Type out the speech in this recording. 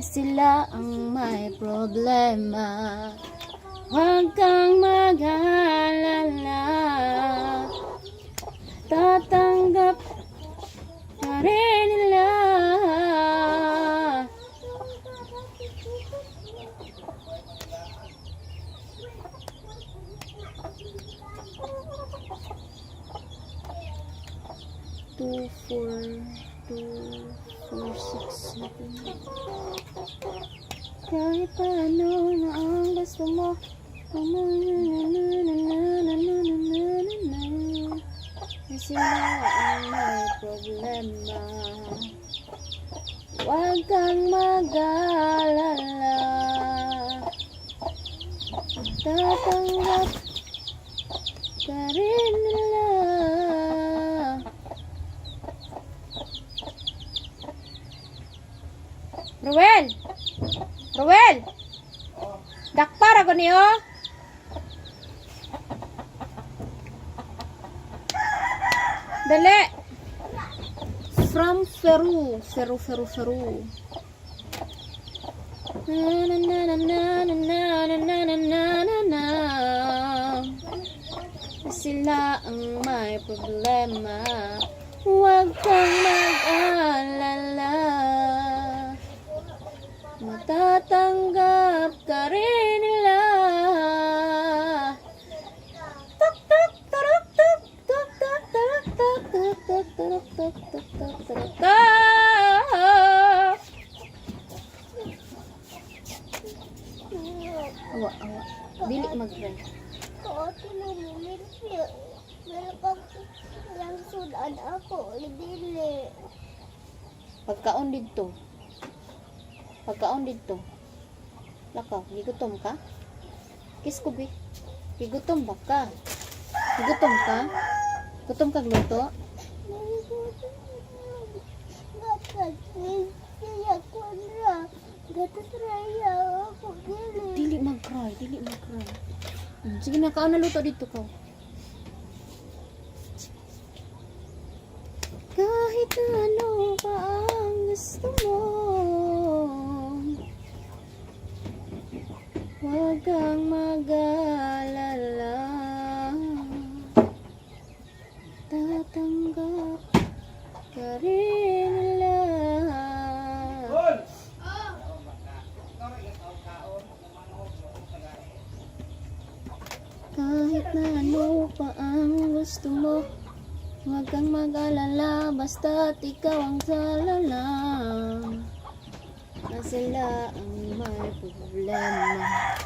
Sila ang may problema. Huwag kang mag-alala, tatanggap ka rin nila. Two, four, six, seven. Kahit paano na ang gusto mo, sila ang may problema. Huwag kang mag-alala, tatanggap ka rin nila. Ruel! Ruel! Dakpar ako niyo? Dali! From Peru. Peru. Na na na na na na na na na na na na. Sila ang may problema. Huwag kang mag-alala, matatanggap ka rin nila. Tak tak tarak tak tak tak tarak tak tak tak tarak tak tak tak tarak tak. Awa. Dili mag-try. Ate mo, meron pang sudan ako, dili. Pagkaon dito. Lakaw, gigutom ka? Kiss ko, be. Gigutom ba ka? Gigutom ka? Gutom kang luto? Dili mag-cry. Sige na, kaon na luto dito ka. Kahit ano pa ang gusto mo, huwag kang mag-alala, tatanggap ka rin nila. Kahit na ano pa ang gusto mo, huwag kang mag-alala, basta't ikaw ang salalang. Na sila ang may problema.